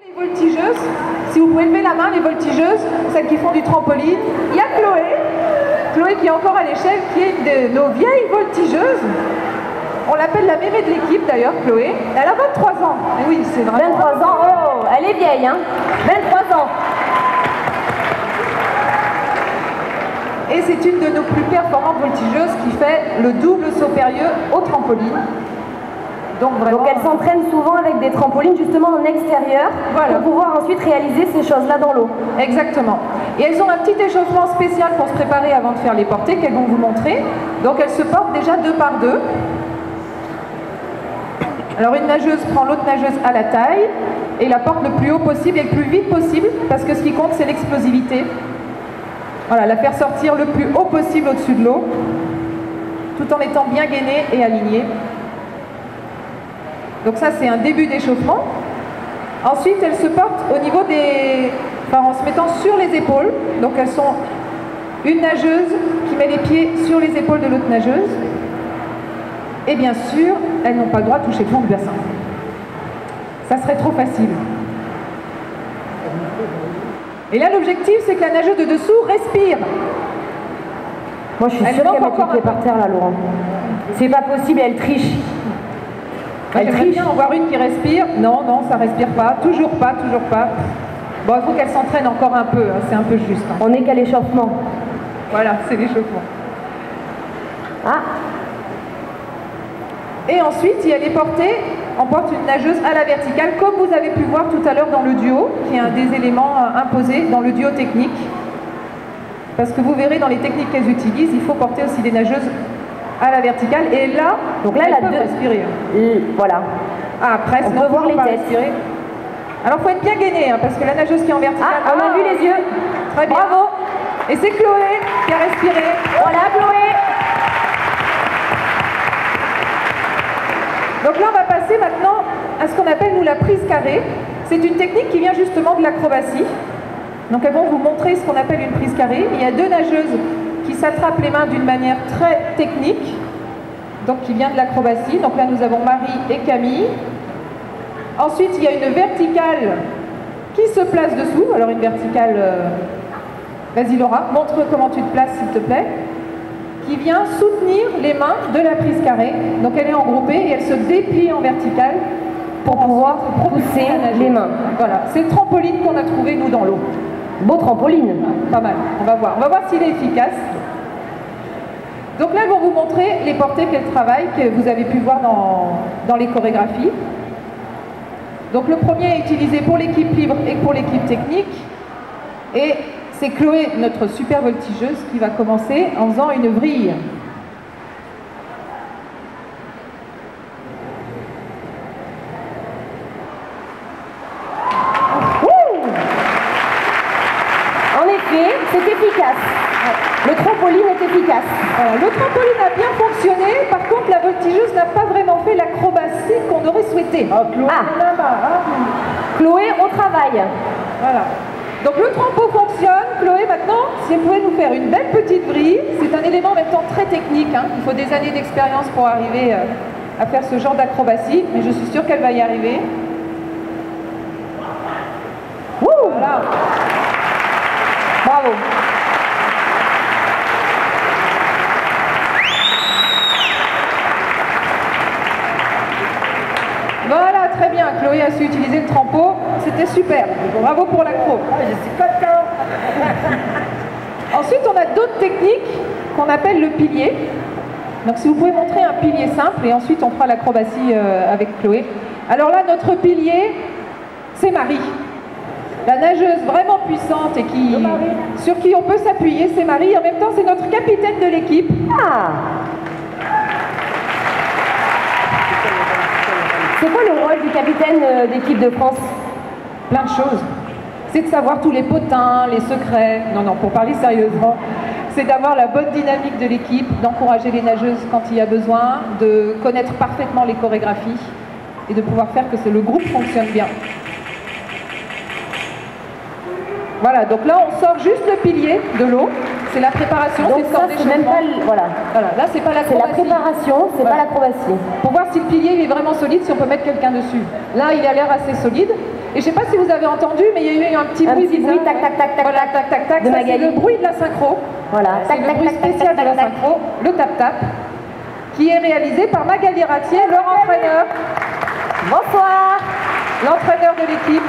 Les voltigeuses, si vous pouvez lever la main, les voltigeuses, celles qui font du trampoline. Il y a Chloé qui est encore à l'échelle, qui est une de nos vieilles voltigeuses. On l'appelle la mémé de l'équipe d'ailleurs, Chloé. Elle a 23 ans. Et oui, c'est vraiment... 23 ans, oh, elle est vieille, hein. 23 ans. Et c'est une de nos plus performantes voltigeuses qui fait le double saut périlleux au trampoline. Donc elle s'entraîne souvent avec des trampolines justement en extérieur, voilà, pour pouvoir ensuite réaliser ces choses-là dans l'eau. Exactement. Et elles ont un petit échauffement spécial pour se préparer avant de faire les portées qu'elles vont vous montrer. Donc elles se portent déjà 2 par 2. Alors une nageuse prend l'autre nageuse à la taille et la porte le plus haut possible et le plus vite possible, parce que ce qui compte c'est l'explosivité. Voilà, la faire sortir le plus haut possible au-dessus de l'eau, tout en étant bien gainée et alignée. Donc ça c'est un début d'échauffement. Ensuite elles se portent au niveau des... Enfin en se mettant sur les épaules. Donc elles sont une nageuse qui met les pieds sur les épaules de l'autre nageuse. Et bien sûr, elles n'ont pas le droit de toucher le fond du bassin. Ça serait trop facile. Et là l'objectif c'est que la nageuse de dessous respire. Moi je suis sûre qu'elle met les pieds par terre là, Laurent. C'est pas possible, elle triche. J'aimerais bien en voir une qui respire. Non, non, ça respire pas. Toujours pas, toujours pas. Bon, il faut qu'elle s'entraîne encore un peu. Hein. C'est un peu juste. Hein. On n'est qu'à l'échauffement. Voilà, c'est l'échauffement. Ah. Et ensuite, il y a les portées. On porte une nageuse à la verticale, comme vous avez pu voir tout à l'heure dans le duo, qui est un des éléments imposés dans le duo technique. Parce que vous verrez dans les techniques qu'elles utilisent, il faut porter aussi des nageuses à la verticale, et là, donc là elle peut respirer. Voilà. Ah, presque, on peut voir les têtes. Respirer. Alors, il faut être bien gainé, hein, parce que la nageuse qui est en verticale... Ah, on a vu les yeux. Très bien. Bravo. Et c'est Chloé qui a respiré. Voilà, Chloé. Donc là, on va passer maintenant à ce qu'on appelle, nous, la prise carrée. C'est une technique qui vient justement de l'acrobatie. Donc, elles vont vous montrer ce qu'on appelle une prise carrée. Il y a 2 nageuses qui s'attrapent les mains d'une manière très technique, donc qui vient de l'acrobatie. Donc là nous avons Marie et Camille. Ensuite il y a une verticale qui se place dessous. Alors une verticale, vas-y Laura, montre comment tu te places s'il te plaît, qui vient soutenir les mains de la prise carrée. Donc elle est engroupée et elle se déplie en verticale pour pouvoir pousser les mains. Voilà, c'est le trampoline qu'on a trouvé nous dans l'eau. Beau trampoline. Pas mal, on va voir s'il est efficace. Donc là, elles vont vous montrer les portées qu'elles travaillent, que vous avez pu voir dans les chorégraphies. Donc le premier est utilisé pour l'équipe libre et pour l'équipe technique. Et c'est Chloé, notre super voltigeuse, qui va commencer en faisant une vrille. C'est efficace. Le trampoline est efficace. Le trampoline a bien fonctionné. Par contre, la voltigeuse n'a pas vraiment fait l'acrobatie qu'on aurait souhaité. Chloé, on travaille. Voilà. Donc le trampo fonctionne. Chloé, maintenant, si elle pouvait nous faire une belle petite vrille, c'est un élément en même temps très technique. Hein. Il faut des années d'expérience pour arriver à faire ce genre d'acrobatie, mais je suis sûre qu'elle va y arriver. Voilà. Bravo. Voilà, très bien. Chloé a su utiliser le trampo. C'était super. Bravo pour l'accro. Je suis content. Ensuite, on a d'autres techniques qu'on appelle le pilier. Donc, si vous pouvez montrer un pilier simple, et ensuite on fera l'acrobatie avec Chloé. Alors là, notre pilier, c'est Marie. La nageuse vraiment puissante et sur qui on peut s'appuyer, c'est Marie. En même temps, c'est notre capitaine de l'équipe. Ah. C'est quoi le rôle du capitaine d'équipe de France? Plein de choses. C'est de savoir tous les potins, les secrets. Non, non, pour parler sérieusement, c'est d'avoir la bonne dynamique de l'équipe, d'encourager les nageuses quand il y a besoin, de connaître parfaitement les chorégraphies et de pouvoir faire que le groupe fonctionne bien. Voilà, donc là on sort juste le pilier de l'eau, c'est la préparation, donc ça c'est même pas voilà, là c'est pas l'acrobatie. C'est la préparation, c'est pas l'acrobatie. Pour voir si le pilier est vraiment solide, si on peut mettre quelqu'un dessus. Là il a l'air assez solide. Et je ne sais pas si vous avez entendu, mais il y a eu un petit bruit bizarre. Tac, tac, tac, tac, voilà, tac, tac, tac. Ça, c'est le bruit de la synchro. Voilà, c'est le bruit spécial de la synchro, le tap-tap, qui est réalisé par Magali Ratier, leur entraîneur. Bonsoir. L'entraîneur de l'équipe,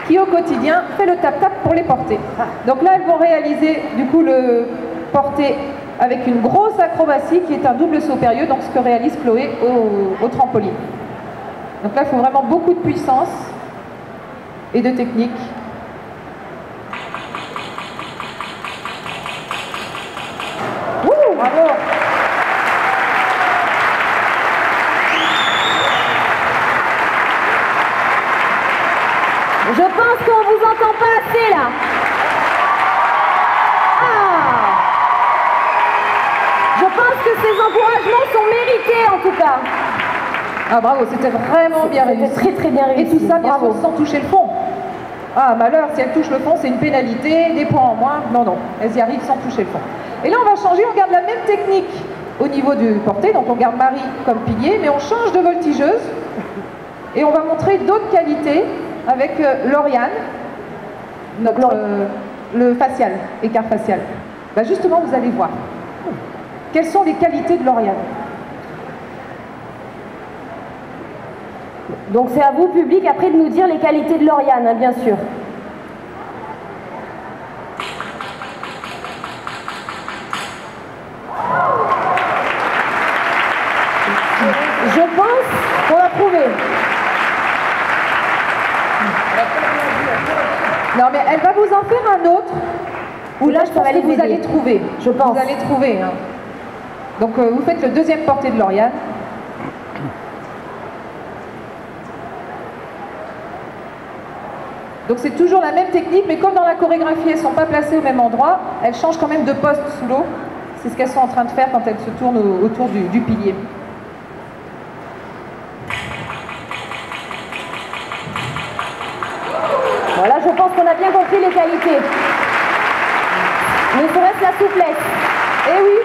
qui au quotidien fait le tap-tap pour les portées. Donc là, elles vont réaliser du coup le porté avec une grosse acrobatie qui est un double saut périlleux, donc ce que réalise Chloé au trampoline. Donc là, il faut vraiment beaucoup de puissance et de technique. Ouh, bravo! Je pense qu'on vous entend pas assez là. Je pense que ces encouragements sont mérités en tout cas. Ah bravo, c'était vraiment bien réussi. C'était très très bien réussi. Et tout ça, bien sûr, sans toucher le fond. Ah malheur, si elle touche le fond, c'est une pénalité, des points en moins. Non, non, elles y arrivent sans toucher le fond. Et là, on va changer, on garde la même technique au niveau du porté. Donc on garde Marie comme pilier, mais on change de voltigeuse. Et on va montrer d'autres qualités avec Lauriane, le facial, écart facial. Bah justement, vous allez voir. Quelles sont les qualités de Lauriane? Donc c'est à vous, public, après de nous dire les qualités de Lauriane, hein, bien sûr. Je pense qu'on l'a trouvé. Non mais elle va vous en faire un autre, où là je pense que vous allez trouver. Je pense. Vous allez trouver. Hein. Donc vous faites le deuxième porté de Lauriane. Donc c'est toujours la même technique, mais comme dans la chorégraphie, elles ne sont pas placées au même endroit, elles changent quand même de poste sous l'eau. C'est ce qu'elles sont en train de faire quand elles se tournent autour du pilier. Voilà, je pense qu'on a bien compris les qualités. Ne serait-ce la souplesse. Eh oui,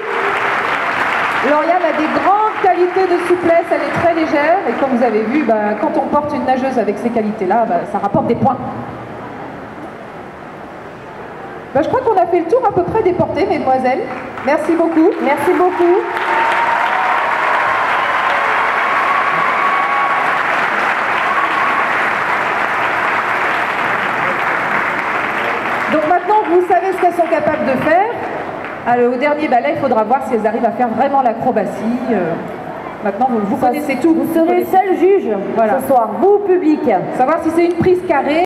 Lauriane a des grandes qualités de souplesse, elle est très légère, et comme vous avez vu, quand on porte une nageuse avec ces qualités-là, ça rapporte des points. Je crois qu'on a fait le tour à peu près des portées, mesdemoiselles. Merci beaucoup. Merci beaucoup. Donc maintenant que vous savez ce qu'elles sont capables de faire, au dernier ballet, il faudra voir si elles arrivent à faire vraiment l'acrobatie. Maintenant, vous connaissez tout. Vous serez seul juge ce soir, vous, public. Savoir si c'est une prise carrée.